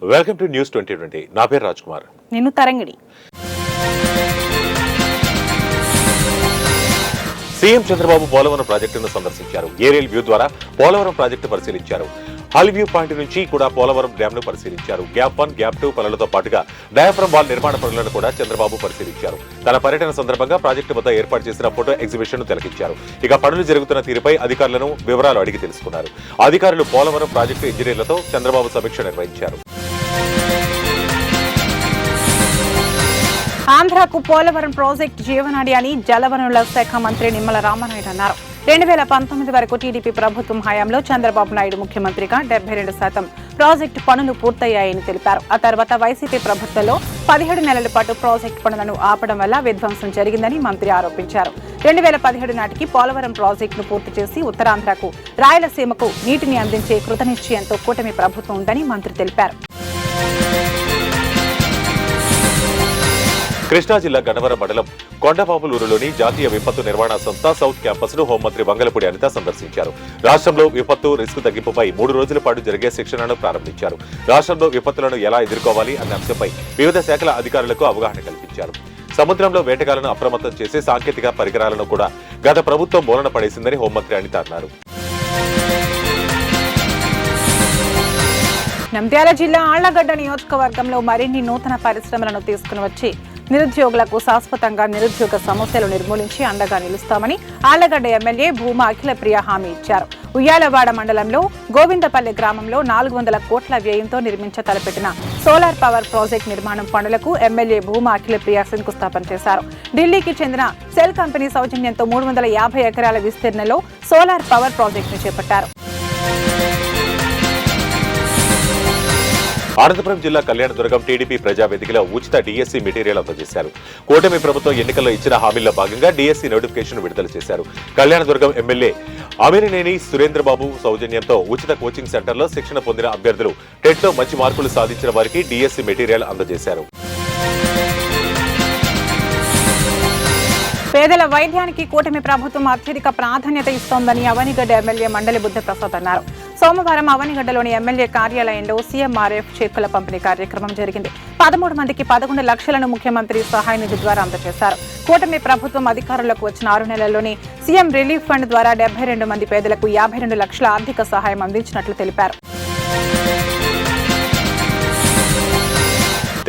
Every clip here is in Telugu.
Welcome to news 2020. నా పేరు రాజ్ కుమార్. నేను తరంగిణి. సీఎం చంద్రబాబు పోలవరం ప్రాజెక్టును సందర్శించారు. ఏరియల్ వ్యూ ద్వారా పోలవరం ప్రాజెక్టు పరిశీలించారు. హాల్ వ్యూ పాయింట్ నుంచి కూడా పోలవరం డ్యామ్ ను పరిశీలించారు. గ్యాప్ 1, గ్యాప్ 2 పనులతో పాటుగా డయాఫ్రమ్ వాల్ నిర్మాణ పనులను కూడా చంద్రబాబు పరిశీలించారు. తన పర్యటన సందర్భంగా ప్రాజెక్టు వద్ద ఏర్పాటు చేసిన ఫోటో ఎగ్జిబిషన్ ను తిలకించారు. ఇక పనులు జరుగుతున్న తీరుపై అధికారులను వివరాలు అడిగి తెలుసుకున్నారు. అధికారులు పోలవరం ప్రాజెక్టు ఇంజనీర్లతో చంద్రబాబు సమీక్ష నిర్వహించారు. ఆంధ్రాకు పోలవరం ప్రాజెక్టు జీవనాడి అని జలవనరుల శాఖ మంత్రి నిమ్మల రామానాయుడు అన్నారు. 2019 వరకు టీడీపీ ప్రభుత్వం హయాంలో చంద్రబాబు నాయుడు ముఖ్యమంత్రిగా 72% ప్రాజెక్టు పనులు పూర్తయ్యాయని తెలిపారు. ఆ తర్వాత వైసీపీ ప్రభుత్వంలో 17 నెలల పాటు ప్రాజెక్టు పనులను ఆపడం వల్ల విధ్వంసం జరిగిందని మంత్రి ఆరోపించారు. 2017 నాటికి పోలవరం ప్రాజెక్టును పూర్తి చేసి ఉత్తరాంధ్రకు, రాయలసీమకు నీటిని అందించే కృతనిశ్చయంతో కూటమి ప్రభుత్వం ఉందని మంత్రి తెలిపారు. కృష్ణా జిల్లా గన్నవరం మండలం కొండపాపులూరులోని జాతీయ విపత్తు నిర్వహణ సంస్థ సౌత్ క్యాంపస్ ను హోంమంత్రి వంగలపూడి అనిత సందర్శించారు. రాష్ట్రంలో విపత్తు రిస్క్ తగ్గింపుపై 3 రోజుల పాటు జరిగే శిక్షణను ప్రారంభించారు. రాష్ట్రంలో విపత్తులను ఎలా ఎదుర్కోవాలి అనే అంశంపై వివిధ శాఖల అధికారులకు అవగాహన కల్పించారు. సముద్రంలో వేటగాళ్లను అప్రమత్తం చేసే సాంకేతిక పరికరాలను కూడా గత ప్రభుత్వం మూలన పడేసిందని హోంమంత్రి అనిత అన్నారు. నంద్యాల జిల్లా ఆళ్లగడ్డ నియోజకవర్గంలో మరిన్ని నూతన పరిశ్రమలను తీసుకుని వచ్చి నిరుద్యోగులకు శాశ్వతంగా నిరుద్యోగ సమస్యలు నిర్మూలించి అండగా నిలుస్తామని ఆళ్లగడ్డ ఎమ్మెల్యే భూమా అఖిలప్రియ హామీ ఇచ్చారు. ఉయ్యాలవాడ మండలంలో గోవిందపల్లి గ్రామంలో 400 కోట్ల వ్యయంతో నిర్మించ తలపెట్టిన సోలార్ పవర్ ప్రాజెక్టు నిర్మాణం పనులకు ఎమ్మెల్యే భూమా అఖిలప్రియ శంకుస్థాపన చేశారు. ఢిల్లీకి చెందిన సెల్ కంపెనీ సౌజన్యంతో 350 ఎకరాల విస్తీర్ణంలో సోలార్ పవర్ ప్రాజెక్టును చేపట్టారు. అనంతపురం జిల్లా కళ్యాణదుర్గం టీడీపీ ప్రజావేదికలో ఉచిత డీఎస్సీ మెటీరియల్ అందజేశారు. కూటమి ప్రభుత్వం ఎన్నికల్లో ఇచ్చిన హామీల్లో భాగంగా డీఎస్సీ నోటిఫికేషన్ విడుదల చేశారు. కళ్యాణదుర్గం ఎమ్మెల్యే అమిరినేని సురేంద్రబాబు సౌజన్యంతో ఉచిత కోచింగ్ సెంటర్లో శిక్షణ పొందిన అభ్యర్థులు టెట్లో మంచి మార్కులు సాధించిన వారికి డీఎస్సీ మెటీరియల్ అందజేశారు. పేదల వైద్యానికి కూటమి ప్రభుత్వం అత్యధిక ప్రాధాన్యత ఇస్తోందని అవనిగడ్డ ఎమ్మెల్యే మండలి బుద్ధప్రసాద్ అన్నారు. సోమవారం అవనిగడ్డలోని ఎమ్మెల్యే కార్యాలయంలో సీఎంఆర్ఎఫ్ చెక్కుల పంపిణీ కార్యక్రమం జరిగింది. 13 మందికి 11 లక్షలను ముఖ్యమంత్రి సహాయ నిధి ద్వారా అందజేశారు. కూటమి ప్రభుత్వం అధికారులకు వచ్చిన 6 నెలల్లోనే సీఎం రిలీఫ్ ఫండ్ ద్వారా 72 మంది పేదలకు 52 లక్షల ఆర్థిక సహాయం అందించినట్లు తెలిపారు.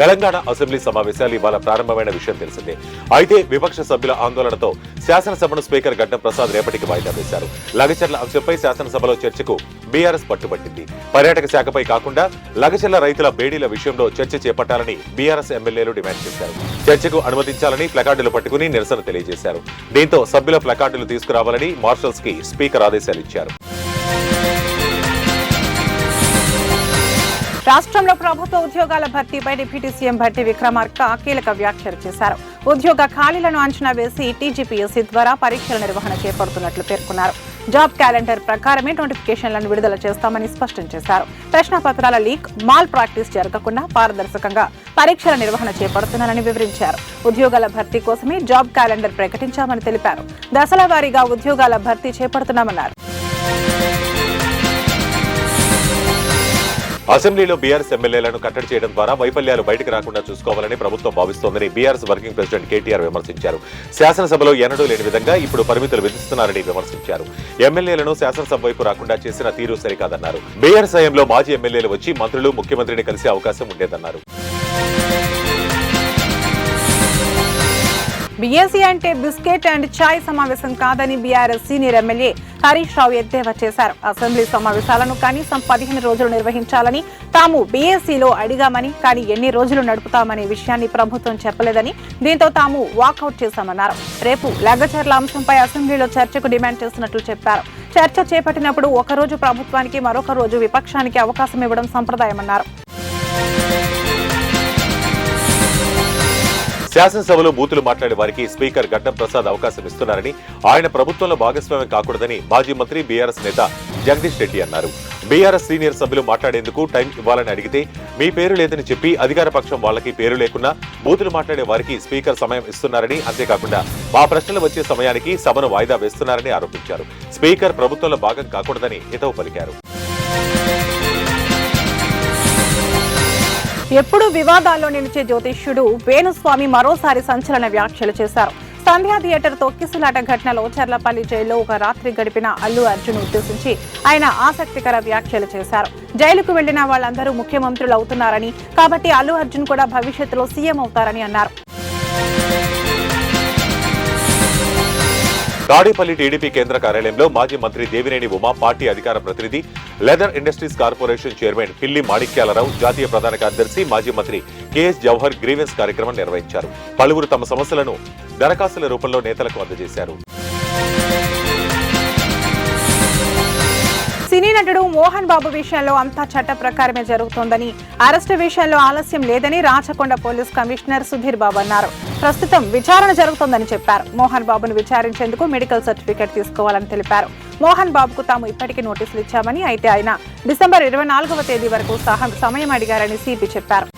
తెలంగాణ అసెంబ్లీ సమావేశాలు ఇవాళ ప్రారంభమైన విషయం తెలిసిందే. అయితే విపక్ష సభ్యుల ఆందోళనతో శాసనసభను స్పీకర్ గడ్డం ప్రసాద్ రేపటికి వాయిదా వేశారు. లగచర్ల అంశంపై శాసనసభలో చర్చకు బీఆర్ఎస్ పట్టుబట్టింది. పర్యాటక శాఖపై కాకుండా లగచర్ల రైతుల బేడీల విషయంలో చర్చ చేపట్టాలని బీఆర్ఎస్ ఎమ్మెల్యేలు డిమాండ్ చేశారు. చర్చకు అనుమతించాలని ప్లకార్డులు పట్టుకుని నిరసన తెలియజేశారు. దీంతో సభ్యుల ప్లకార్డులు తీసుకురావాలని మార్షల్స్ కి స్పీకర్ ఆదేశాలు ఇచ్చారు. రాష్ట్రంలో ప్రభుత్వ ఉద్యోగాల భర్తీపై డిప్యూటీ సీఎం భట్టి విక్రమార్క కీలక వ్యాఖ్యలు చేశారు. ఉద్యోగ ఖాళీలను అంచనా వేసి టీజీపీఎస్సీ ద్వారా పరీక్షల నిర్వహణ చేపడుతున్నట్లు పేర్కొన్నారు. జాబ్ క్యాలెండర్ ప్రకారమే నోటిఫికేషన్లను విడుదల చేస్తామని స్పష్టం చేశారు. ప్రశ్నపత్రాల లీక్, మాల్ ప్రాక్టీస్ జరగకుండా పారదర్శకంగా పరీక్షల నిర్వహణ చేపడుతున్నారని వివరించారు. ఉద్యోగాల భర్తీ కోసమే జాబ్ క్యాలెండర్ ప్రకటించామని తెలిపారు. దశల వారీగా ఉద్యోగాల భర్తీ చేపడుతున్నామన్నారు. అసెంబ్లీలో బీఆర్ఎస్ ఎమ్మెల్యేలను కట్టడి చేయడం ద్వారా వైఫల్యాలు బయటకు రాకుండా చూసుకోవాలని ప్రభుత్వం భావిస్తోందని బీఆర్ఎస్ వర్కింగ్ ప్రెసిడెంట్ కేటీఆర్ విమర్శించారు. శాసనసభలో ఎన్నడూ లేని విధంగా ఇప్పుడు పరిమితులు విధిస్తున్నారని విమర్శించారు. ఎమ్మెల్యేలను శాసనసభ వైపు రాకుండా చేసిన తీరు సరికాదన్నారు. బీఆర్ఎస్ హయాంలో మాజీ ఎమ్మెల్యేలు వచ్చి మంత్రులు, ముఖ్యమంత్రిని కలిసే అవకాశం ఉండేదన్నారు. బీఎస్సీ అంటే బిస్కెట్ అండ్ చాయ్ సమావేశం కాదని BRS senior MLA Harish Rao ఎద్దేవా చేశారు. అసెంబ్లీ సమావేశాలను కనీసం 15 రోజులు నిర్వహించాలని తాము బీఎస్సీలో అడిగామని, కానీ ఎన్ని రోజులు నడుపుతామనే విషయాన్ని ప్రభుత్వం చెప్పలేదని, దీంతో తాము వాకౌట్ చేశామన్నారు. రేపు లగచర్ల అంశంపై అసెంబ్లీలో చర్చకు డిమాండ్ చేస్తున్నట్లు చెప్పారు. చర్చ చేపట్టినప్పుడు ఒకరోజు ప్రభుత్వానికి, మరొక రోజు విపక్షానికి అవకాశం ఇవ్వడం సంప్రదాయమన్నారు. శాసనసభలో బూతులు మాట్లాడే వారికి స్పీకర్ గడ్డం ప్రసాద్ అవకాశం ఇస్తున్నారని, ఆయన ప్రభుత్వంలో భాగస్వామ్యం కాకూడదని మాజీ మంత్రి బీఆర్ఎస్ నేత జగదీష్ రెడ్డి అన్నారు. బీఆర్ఎస్ సీనియర్ సభ్యులు మాట్లాడేందుకు టైం ఇవ్వాలని అడిగితే మీ పేరు లేదని చెప్పి అధికార పక్షం వాళ్ళకి పేరు లేకున్నా బూతులు మాట్లాడే వారికి స్పీకర్ సమయం ఇస్తున్నారని, అంతేకాకుండా మా ప్రశ్నలు వచ్చే సమయానికి సభను వాయిదా వేస్తున్నారని ఆరోపించారు. స్పీకర్ ప్రభుత్వంలో భాగం కాకూడదని హితవు పలికారు. ఎప్పుడూ వివాదాల్లో నిలిచే జ్యోతిష్యుడు వేణుస్వామి మరోసారి సంచలన వ్యాఖ్యలు చేశారు. సంధ్యా థియేటర్ తొక్కిసలాట ఘటనలో చర్లపల్లి జైల్లో ఒక రాత్రి గడిపిన అల్లు అర్జున్ ఉద్దేశించి ఆయన ఆసక్తికర వ్యాఖ్యలు చేశారు. జైలుకు వెళ్లిన వాళ్ళందరూ ముఖ్యమంత్రులు అవుతున్నారని, కాబట్టి అల్లు అర్జున్ కూడా భవిష్యత్తులో సీఎం అవుతారని అన్నారు. తాడేపల్లి టీడీపీ కేంద్ర కార్యాలయంలో మాజీ మంత్రి దేవినేని ఉమా, పార్టీ అధికార ప్రతినిధి, లెదర్ ఇండస్ట్రీస్ కార్పొరేషన్ చైర్మన్ పిల్లి మాణిక్యాలరావు, జాతీయ ప్రధాన కార్యదర్శి మాజీ మంత్రి కెఎస్ జవహర్ గ్రీవెన్స్ కార్యక్రమం నిర్వహించారు. పలువురు తమ సమస్యలను దరఖాస్తుల రూపంలో నేతలకు అందజేశారు. సినీ నటుడు మోహన్ బాబు విషయంలో అంతా చట్ట ప్రకారమే జరుగుతోందని, అరెస్టు విషయంలో ఆలస్యం లేదని రాచకొండ పోలీస్ కమిషనర్ సుధీర్ బాబు అన్నారు. ప్రస్తుతం విచారణ జరుగుతోందని చెప్పారు. మోహన్ బాబును విచారించేందుకు మెడికల్ సర్టిఫికెట్ తీసుకోవాలని తెలిపారు. మోహన్ బాబుకు తాము ఇప్పటికీ నోటీసులు ఇచ్చామని, అయితే ఆయన డిసెంబర్ 24వ తేదీ వరకు సమయం అడిగారని సిపి చెప్పారు.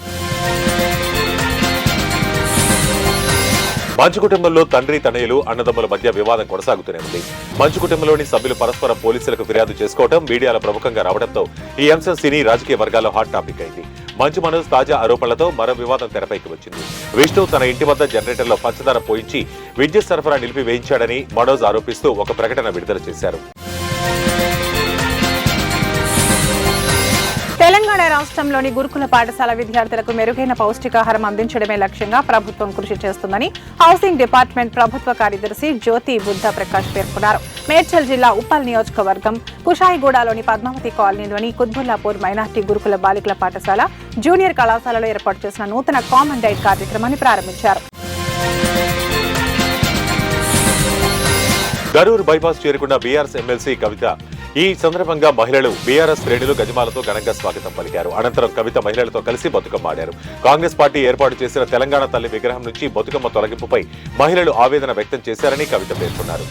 మంచు కుటుంబంలో తండ్రి తనయులు అన్నదమ్ముల మధ్య వివాదం కొనసాగుతూనే ఉంది. మంచు కుటుంబంలోని సభ్యులు పరస్పరం పోలీసులకు ఫిర్యాదు చేసుకోవడం మీడియాలో ప్రముఖంగా రావడంతో ఈ అంశం సినీ రాజకీయ వర్గాల్లో హాట్ టాపిక్ అయింది. మంచు మనోజ్ తాజా ఆరోపణలతో మరో వివాదం తెరపైకి వచ్చింది. విష్ణు తన ఇంటి వద్ద జనరేటర్లో పంచదార పోయించి విద్యుత్ సరఫరా నిలిపివేయించాడని మనోజ్ ఆరోపిస్తూ ఒక ప్రకటన విడుదల చేశారు. తెలంగాణ రాష్ట్రంలోని గురుకుల పాఠశాల విద్యార్థులకు మెరుగైన పౌష్టికాహారం అందించడమే లక్ష్యంగా ప్రభుత్వం కృషి చేస్తుందని హౌసింగ్ డిపార్ట్మెంట్ ప్రభుత్వ కార్యదర్శి జ్యోతి బుద్ధ ప్రకాష్ పేర్కొన్నారు. మేడ్చల్ జిల్లా ఉప్పల్ నియోజకవర్గం కుషాయిగూడలోని పద్మావతి కాలనీలోని కుత్బుల్లాపూర్ మైనార్టీ గురుకుల బాలికల పాఠశాల, జూనియర్ కళాశాలలో ఏర్పాటు చేసిన నూతన కామన్ డైట్ కార్యక్రమాన్ని ప్రారంభించారు. గరూర్ బైపాస్ చేరుకున్న బీఆర్ఎస్ ఎమ్మెల్సీ కవిత ఈ సందర్భంగా మహిళలు బీఆర్ఎస్ శ్రేణులు గజమాలతో ఘనంగా స్వాగతం పలికారు. అనంతరం కవిత మహిళలతో కలిసి బతుకమ్మ ఆడారు. కాంగ్రెస్ పార్టీ ఏర్పాటు చేసిన తెలంగాణ తల్లి విగ్రహం నుంచి బతుకమ్మ తొలగింపుపై మహిళలు ఆవేదన వ్యక్తం చేశారని కవిత పేర్కొన్నారు.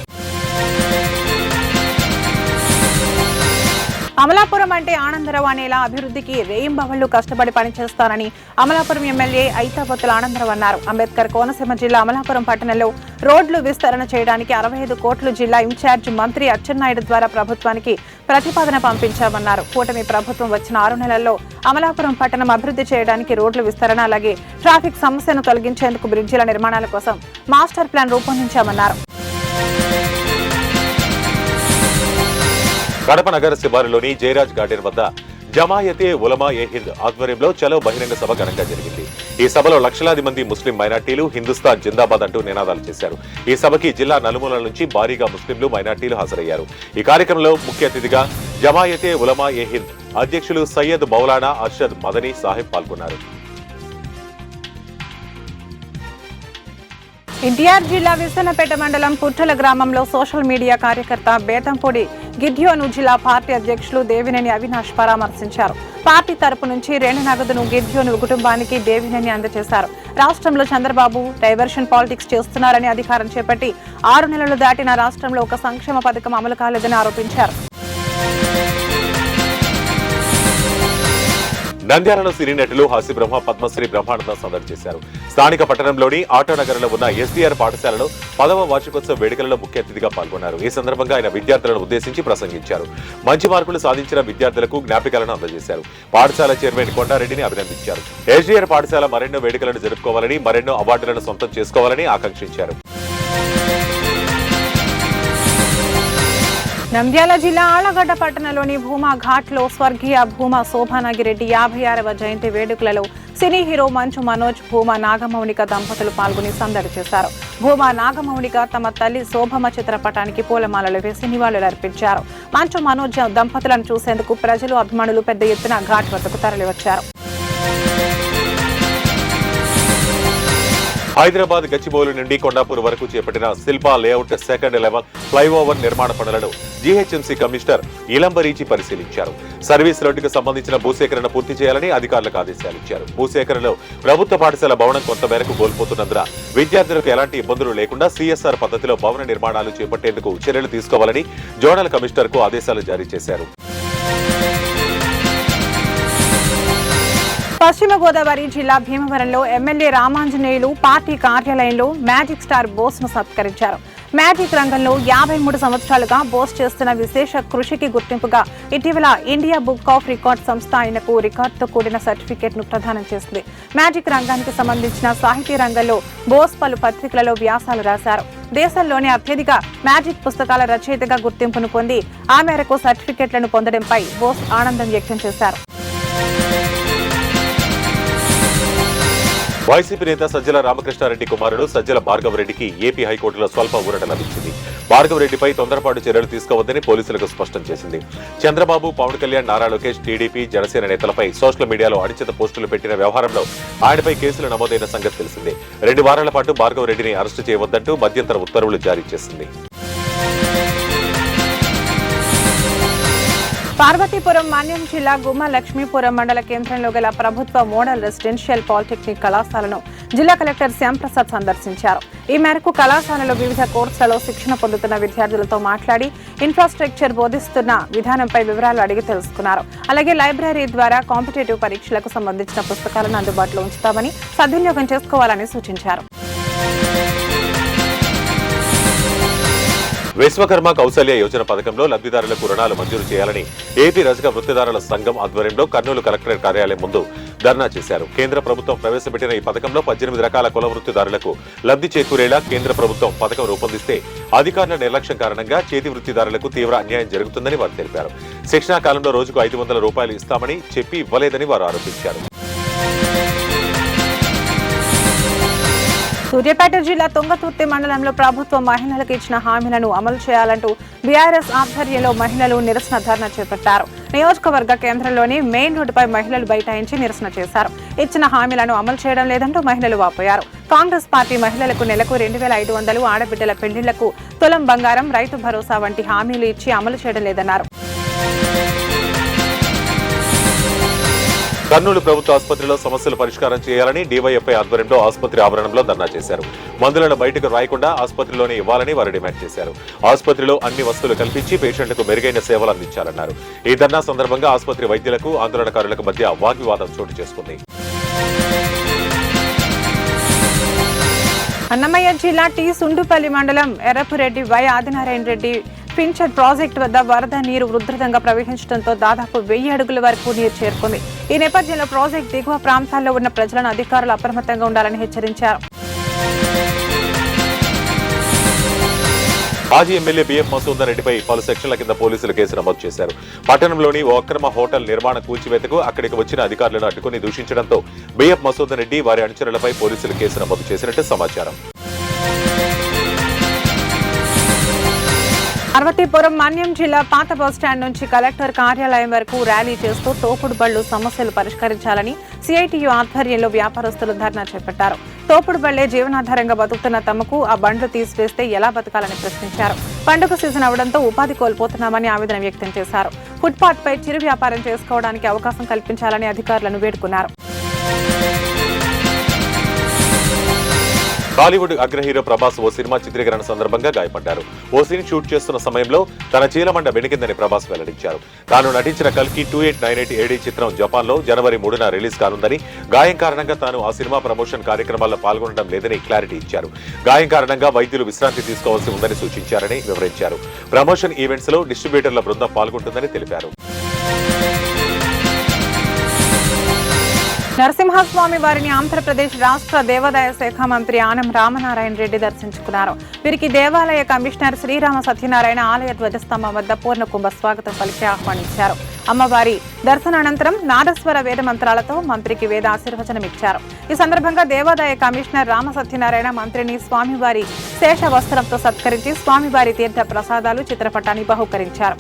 అమలాపురం అంటే ఆనందరావు అనేలా అభివృద్ధికి రేయింబవళ్లు కష్టపడి పనిచేస్తానని అమలాపురం ఎమ్మెల్యే ఐతాబత్తుల ఆనందరావు అన్నారు. అంబేద్కర్ కోనసీమ జిల్లా అమలాపురం పట్టణంలో రోడ్లు విస్తరణ చేయడానికి 65 కోట్లు జిల్లా ఇన్ఛార్జ్ మంత్రి అచ్చెన్నాయుడు ద్వారా ప్రభుత్వానికి ప్రతిపాదన పంపించామన్నారు. కూటమి ప్రభుత్వం వచ్చిన 6 నెలల్లో అమలాపురం పట్టణం అభివృద్ధి చేయడానికి రోడ్లు విస్తరణ, అలాగే ట్రాఫిక్ సమస్యను తొలగించేందుకు బ్రిడ్జిల నిర్మాణాల కోసం మాస్టర్ ప్లాన్ రూపొందించామన్నారు. కడప నగర శివారులోని జయరాజ్ గార్డెన్ వద్ద జమాయతే ఉలమా ఏ హింద్ ఆధ్వర్యంలో చలో బహిరంగ సభ ఘనంగా జరిగింది. ఈ సభలో లక్షలాది మంది ముస్లిం మైనార్టీలు హిందుస్థాన్ జిందాబాద్ అంటూ నినాదాలు చేశారు. ఈ సభకి జిల్లా నలుమూలల నుంచి భారీగా ముస్లింలు, మైనార్టీలు హాజరయ్యారు. ఈ కార్యక్రమంలో ముఖ్య అతిథిగా జమాయతే ఉలమా ఏ హింద్ అధ్యక్షులు సయ్యద్ మౌలానా అర్షద్ మదనీ సాహిబ్ పాల్గొన్నారు. ఎన్టీఆర్ జిల్లా విసన్నపేట మండలం పుట్టల గ్రామంలో సోషల్ మీడియా కార్యకర్త బేతంపూడి గిద్యోను జిల్లా పార్టీ అధ్యక్షులు దేవినేని అవినాష్ పరామర్శించారు. పార్టీ తరపు నుంచి 2 నగదును గిద్యోను కుటుంబానికి దేవినేని అందజేశారు. రాష్ట్రంలో చంద్రబాబు డైవర్షన్ పాలిటిక్స్ చేస్తున్నారని అధికారం చేపట్టి 6 నెలలు దాటిన రాష్ట్రంలో ఒక సంక్షేమ పథకం అమలు కాలేదని ఆరోపించారు. నంద్యాలలో సినీ నటులు హాస్యబ్రహ్మ పద్మశ్రీ బ్రహ్మానంద సందడి చేశారు. స్థానిక పట్టణంలోని ఆటోనగర్లో ఉన్న ఎస్డీఆర్ పాఠశాలలో 10వ వార్షికోత్సవ వేడుకలలో ముఖ్య అతిథిగా పాల్గొన్నారు. ఈ సందర్భంగా ఆయన విద్యార్థులను ఉద్దేశించి ప్రసంగించారు. మంచి మార్కులు సాధించిన విద్యార్థులకు జ్ఞాపికలను అందజేశారు. పాఠశాల చైర్మన్ కొండారెడ్డిని అభినందించారు. ఎస్డీఆర్ పాఠశాల మరెన్నో వేడుకలను జరుపుకోవాలని, మరెన్నో అవార్డులను సొంతం చేసుకోవాలని ఆకాంక్షించారు. నంద్యాల జిల్లా ఆళ్లగడ్డ పట్టణంలోని భూమా ఘాట్లో స్వర్గీయ భూమా శోభానాగిరెడ్డి 56వ జయంతి వేడుకలలో సినీ హీరో మంచు మనోజ్, భూమా నాగమౌనిక దంపతులు పాల్గొని సందడి చేశారు. భూమా నాగమౌనిక తమ తల్లి శోభమ్మ చిత్రపటానికి పూలమాలలు వేసి నివాళులర్పించారు. మంచు మనోజ్ దంపతులను చూసేందుకు ప్రజలు, అభిమానులు పెద్ద ఎత్తున ఘాట్ వద్దకు తరలివచ్చారు. హైదరాబాద్ గచ్చిబౌలి నుండి కొండాపూర్ వరకు చేపట్టిన Shilpa layout second level flyover నిర్మాణ పనులను జీహెచ్ఎంసీ కమిషనర్ ఇలంబరీచి పరిశీలించారు. సర్వీస్ రోడ్డుకు సంబంధించిన భూసేకరణ పూర్తి చేయాలని అధికారులకు ఆదేశాలిచ్చారు. భూసేకరణలో ప్రభుత్వ పాఠశాల భవనం కొంత మేరకు కోల్పోతున్నందున విద్యార్థులకు ఎలాంటి ఇబ్బందులు లేకుండా సిఎస్ఆర్ పద్ధతిలో భవన నిర్మాణాలు చేపట్టేందుకు చర్యలు తీసుకోవాలని జోనల్ కమిషనర్ కు ఆదేశాలు జారీ చేశారు. పశ్చిమ గోదావరి జిల్లా భీమవరంలో ఎమ్మెల్యే రామాంజనేయులు పార్టీ కార్యాలయంలో మ్యాజిక్ స్టార్ బోస్ ను సత్కరించారు. మ్యాజిక్ రంగంలో 53 సంవత్సరాలుగా బోస్ చేస్తున్న విశేష కృషికి గుర్తింపుగా ఇటీవల ఇండియా బుక్ ఆఫ్ రికార్డ్ సంస్థ ఆయనకు రికార్డుతో కూడిన సర్టిఫికేట్ ను ప్రదానం చేసింది. మ్యాజిక్ రంగానికి సంబంధించిన సాహితీ రంగంలో బోస్ పలు పత్రికలలో వ్యాసాలు రాశారు. దేశంలోని అత్యధిక మ్యాజిక్ పుస్తకాల రచయితగా గుర్తింపును పొంది ఆ మేరకు సర్టిఫికెట్లను పొందడంపై బోస్ ఆనందం వ్యక్తం చేశారు. వైసీపీ నేత సజ్జల రామకృష్ణారెడ్డి కుమారుడు సజ్జల భార్గవరెడ్డికి ఏపీ హైకోర్టులో స్వల్ప ఊరట లభించింది. భార్గవరెడ్డిపై తొందరపాటు చర్యలు తీసుకోవద్దని పోలీసులకు స్పష్టం చేసింది. చంద్రబాబు, పవన్ కళ్యాణ్, నారా లోకేష్, టీడీపీ, జనసేన నేతలపై సోషల్ మీడియాలో అనుచిత పోస్టులు పెట్టిన వ్యవహారంలో ఆయనపై కేసులు నమోదైన సంగతి తెలిసిందే. 2 వారాల పాటు భార్గవరెడ్డిని అరెస్టు చేయవద్దంటూ మధ్యంతర ఉత్తర్వులు జారీ చేసింది. పార్వతీపురం మన్యం జిల్లా గుమ్మ లక్ష్మీపురం మండల కేంద్రంలో గల ప్రభుత్వ మోడల్ రెసిడెన్షియల్ పాలిటెక్నిక్ కళాశాలను జిల్లా కలెక్టర్ శ్యాంప్రసాద్ సందర్శించారు. ఈ మేరకు కళాశాలలో వివిధ కోర్సులలో శిక్షణ పొందుతున్న విద్యార్థులతో మాట్లాడి ఇన్ఫ్రాస్ట్రక్చర్ బోధిస్తున్న విధానంపై వివరాలు అడిగి తెలుసుకున్నారు. అలాగే లైబ్రరీ ద్వారా కాంపిటేటివ్ పరీక్షలకు సంబంధించిన పుస్తకాలను అందుబాటులో ఉంచుతామని, సద్వినియోగం చేసుకోవాలని సూచించారు. విశ్వకర్మ కౌశల్య యోజన పథకంలో లబ్ధిదారులకు రుణాలు మంజూరు చేయాలని ఏపీ రజక వృత్తిదారుల సంఘం ఆధ్వర్యంలో కర్నూలు కలెక్టరేట్ కార్యాలయం ముందు ధర్నా చేశారు. కేంద్ర ప్రభుత్వం ప్రవేశపెట్టిన ఈ పథకంలో 18 రకాల కుల వృత్తిదారులకు లబ్ధి చేకూరేలా కేంద్ర ప్రభుత్వం పథకం రూపొందిస్తే అధికారుల నిర్లక్ష్యం కారణంగా చేతి వృత్తిదారులకు తీవ్ర అన్యాయం జరుగుతుందని వారు తెలిపారు. శిక్షణా కాలంలో రోజుకు 500 రూపాయలు ఇస్తామని చెప్పి ఇవ్వలేదని వారు ఆరోపించారు. సూర్యాపేట జిల్లా తుంగతుర్తి మండలంలో ప్రభుత్వం మహిళలకు ఇచ్చిన హామీలను అమలు చేయాలంటూ బీఆర్ఎస్ ఆధ్వర్యంలో మహిళలు నిరసన ధర్నా చేపట్టారు. నియోజకవర్గ కేంద్రంలోని మెయిన్ రోడ్డుపై మహిళలు బైఠాయించి నిరసన చేశారు. ఇచ్చిన హామీలను అమలు చేయడం లేదంటూ మహిళలు వాపోయారు. కాంగ్రెస్ పార్టీ మహిళలకు నెలకు 2500, ఆడబిడ్డల పెళ్లిళ్లకు తులం బంగారం, రైతు భరోసా వంటి హామీలు ఇచ్చి అమలు చేయడం లేదన్నారు. కర్నూలు ప్రభుత్వ ఆసుపత్రిలో సమస్యలు పరిష్కారం చేయాలని డీవైఎఫ్ఐ ఆధ్వర్యంలో ఆసుపత్రి ఆవరణంలో ధర్నా చేశారు. మందులను బయటకు రాయకుండా ఆసుపత్రిలోనే ఇవ్వాలని వారు డిమాండ్ చేశారు. ఆసుపత్రిలో అన్ని వసతులు కల్పించి పేషెంట్లకు మెరుగైన సేవలు అందించాలన్నారు. ఈ ధర్నా సందర్భంగా ఆసుపత్రి వైద్యులకు, ఆందోళనకారులకు మధ్య వాగ్వివాదం చోటు చేసుకుంది. అన్నమయ్య జిల్లా టీ సుండుపల్లి మండలం ఎర్రపురెడ్డి వై ఆదినారాయణ రెడ్డి పింఛన్ ప్రాజెక్టు వద్ద వరద నీరు ఉధృతంగా ప్రవహించడంతో దాదాపు 1000 అడుగుల వరకు నీరు చేరుకుంది. ఈ నేపథ్యంలో ప్రాజెక్టు దిగువ ప్రాంతాల్లో ఉన్న ప్రజలను అధికారులు అప్రమత్తంగా ఉండాలని హెచ్చరించారు. మాజీ ఎమ్మెల్యే బిఎఫ్ మసూదన్ రెడ్డిపై పలు సెక్షన్ల కింద పోలీసులు కేసు నమోదు చేశారు. పట్టణంలోని ఓ అక్రమ హోటల్ నిర్మాణ కూల్చివేతకు అక్కడికి వచ్చిన అధికారులను అడ్డుకుని దూషించడంతో బిఎఫ్ మసూదన్ రెడ్డి వారి అనుచరులపై పోలీసులు కేసు నమోదు చేసినట్టు సమాచారం. పార్వతీపురం మన్యం జిల్లా పాత బస్టాండ్ నుంచి కలెక్టర్ కార్యాలయం వరకు ర్యాలీ చేస్తూ తోపుడు బళ్లు సమస్యలు పరిష్కరించాలని సిఐటియు ఆధ్వర్యంలో వ్యాపారస్తులు ధర్నా చేపట్టారు. తోపుడు బళ్లే జీవనాధారంగా బతుకుతున్న తమకు ఆ బండ్లు తీసివేస్తే ఎలా బతకాలని ప్రశ్నించారు. పండుగ సీజన్ అవడంతో ఉపాధి కోల్పోతున్నామని ఆవేదన వ్యక్తం చేశారు. ఫుట్పాత్ పై చిరు వ్యాపారం చేసుకోవడానికి అవకాశం కల్పించాలని అధికారులను వేడుకున్నారు. బాలీవుడ్ అగ్ర హీరో ప్రభాస్ ఓ సినిమా చిత్రీకరణ సందర్భంగా గాయపడ్డారు. ఓ సీన్ షూట్ చేస్తున్న సమయంలో తన చీలమండ వెనికిందని ప్రభాస్ వెల్లడించారు. తాను నటించిన కల్కి 2898 ఏడీ చిత్రం జపాన్లో జనవరి 3న రిలీజ్ కానుందని, గాయం కారణంగా తాను ఆ సినిమా ప్రమోషన్ కార్యక్రమాల్లో పాల్గొనడం లేదని క్లారిటీ ఇచ్చారు. గాయం కారణంగా వైద్యులు విశ్రాంతి తీసుకోవాల్సి ఉందని సూచించారని వివరించారు. ప్రమోషన్ ఈవెంట్స్ లో డిస్ట్రిబ్యూటర్ల బృందం పాల్గొంటుందని తెలిపారు. నరసింహస్వామి వారిని ఆంధ్రప్రదేశ్ రాష్ట్ర దేవాదాయ శాఖ మంత్రి ఆనం రామనారాయణ రెడ్డి దర్శించుకున్నారు. వీరికి దేవాలయ కమిషనర్ శ్రీరామ సత్యనారాయణ ఆలయ ధ్వజస్తంభం వద్ద పూర్ణ కుంభ స్వాగతం పలికి ఆహ్వానించారు. అమ్మవారి దర్శనానంతరం నాదస్వర వేద మంత్రాలతో మంత్రికి వేద ఆశీర్వచనమిచ్చారు. ఈ సందర్భంగా దేవాదాయ కమిషనర్ రామ సత్యనారాయణ మంత్రిని స్వామివారి శేష వస్త్రంతో సత్కరించి స్వామివారి తీర్థ ప్రసాదాలు, చిత్రపటాన్ని బహుకరించారు.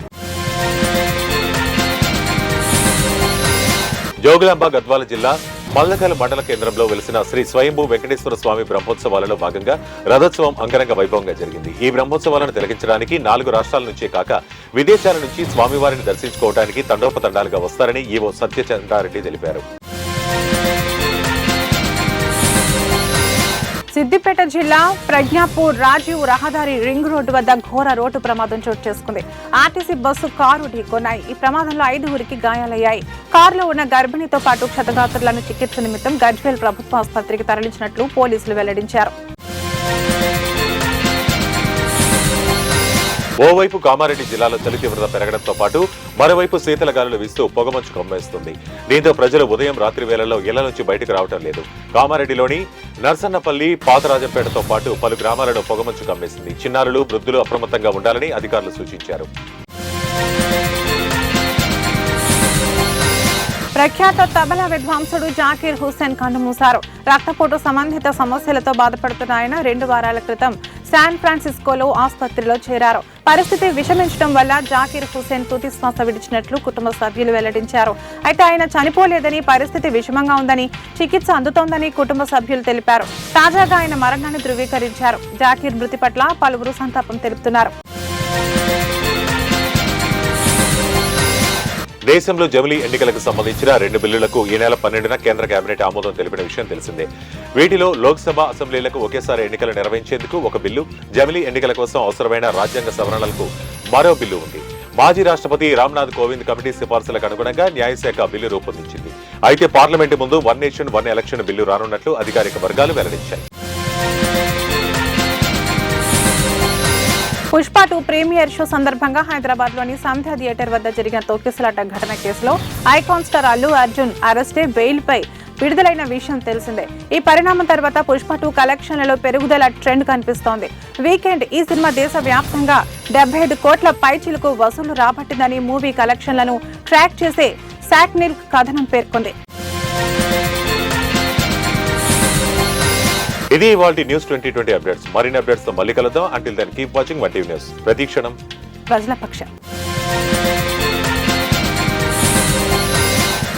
జోగులాంబ గద్వాల జిల్లా మల్లకల్ మండల కేంద్రంలో వెలిసిన శ్రీ స్వయంభూ వెంకటేశ్వర స్వామి బ్రహ్మోత్సవాలలో భాగంగా రథోత్సవం అంగరంగ వైభవంగా జరిగింది. ఈ బ్రహ్మోత్సవాలను తిలకించడానికి 4 రాష్ట్రాల నుంచే కాక విదేశాల నుంచి స్వామివారిని దర్శించుకోవడానికి తండోపతండాలుగా వస్తారని ఈవో సత్యచంద్రారెడ్డి తెలిపారు. సిద్దిపేట జిల్లా ప్రజ్ఞాపూర్ రాజీవ్ రహదారి రింగ్ రోడ్డు వద్ద ఘోర రోడ్డు ప్రమాదం చోటు చేసుకుంది. ఆర్టీసీ బస్సు కారు ఢీకొన్నాయి. ఈ ప్రమాదంలో 5గురికి గాయాలయ్యాయి. కారులో ఉన్న గర్భిణితో పాటు క్షతగాత్రులను చికిత్స నిమిత్తం గజ్వేల్ ప్రభుత్వ ఆసుపత్రికి తరలించినట్లు పోలీసులు వెల్లడించారు. ఓవైపు కామారెడ్డి జిల్లాలో చలి తీవ్రత పెరగడంతో పాటు మరోవైపు శీతల గాలులు వీస్తూ పొగమంచు కమ్మేస్తుంది. దీంతో ప్రజలు ఉదయం రాత్రి వేళల్లో ఇళ్ల నుంచి బయటకు రావటం లేదు. కామారెడ్డిలోని నర్సన్నపల్లి, పాతరాజంపేటతో పాటు పలు గ్రామాలలో పొగమంచు కమ్మేసింది. చిన్నారులు, వృద్ధులు అప్రమత్తంగా ఉండాలని అధికారులు సూచించారు. ప్రఖ్యాత తబలా విద్వాంసుడు జాకీర్ హుస్సేన్ కన్నుమూశారు. రక్తపోటు సంబంధిత సమస్యలతో బాధపడుతున్న ఆయన 2 వారాల క్రితం శాన్ ఫ్రాన్సిస్కోలో ఆసుపత్రిలో చేరారు. పరిస్థితి విషమించడం వల్ల జాకీర్ హుస్సేన్ తుది శ్వాస విడిచినట్లు కుటుంబ సభ్యులు వెల్లడించారు. అయితే ఆయన చనిపోలేదని, పరిస్థితి విషమంగా ఉందని, చికిత్స అందుతోందని కుటుంబ సభ్యులు తెలిపారు. తాజాగా ఆయన మరణాన్ని ధృవీకరించారు. జాకీర్ మృతి పట్ల పలువురు సంతాపం తెలుపుతున్నారు. దేశంలో జమిలీ ఎన్నికలకు సంబంధించిన 2 బిల్లులకు ఈ నెల 12న కేంద్ర కేబినెట్ ఆమోదం తెలిపిన విషయం తెలిసిందే. వీటిలో లోక్సభ, అసెంబ్లీలకు ఒకేసారి ఎన్నికలు నిర్వహించేందుకు ఒక బిల్లు, జమిలీ ఎన్నికల కోసం అవసరమైన రాజ్యాంగ సవరణలకు మరో బిల్లు ఉంది. మాజీ రాష్ట్రపతి రామ్నాథ్ కోవింద్ కమిటీ సిఫార్సులకు అనుగుణంగా న్యాయశాఖ బిల్లు రూపొందించింది. అయితే పార్లమెంటు ముందు 1 నేషన్ 1 ఎలక్షన్ బిల్లు రానున్నట్లు అధికారిక వర్గాలు వెల్లడించాయి. పుష్ప 2 ప్రీమియర్ షో సందర్భంగా హైదరాబాద్ లోని సంధ్య థియేటర్ వద్ద జరిగిన తొక్కిసలాట ఘటన కేసులో ఐకాన్ స్టార్ అల్లు అర్జున్ అరెస్టే, బెయిల్ పై విడుదలైన విషయం తెలిసిందే. ఈ పరిణామం తర్వాత పుష్ప 2 కలెక్షన్లలో పెరుగుదల ట్రెండ్ కనిపిస్తోంది. వీకెండ్ ఈ సినిమా దేశ వ్యాప్తంగా 75 కోట్ల పైచిలకు వసూలు రాబట్టిందని మూవీ కలెక్షన్లను ట్రాక్ చేసే శాక్నిల్ కథనం పేర్కొంది. ఇది ఇవాల్టి న్యూస్ 2020 అప్డేట్స్. మరిన్ని అప్డేట్స్ తో మళ్ళీ కలుద్దాం. Until then keep watching One TV news. ప్రతి క్షణం ప్రజల పక్షం.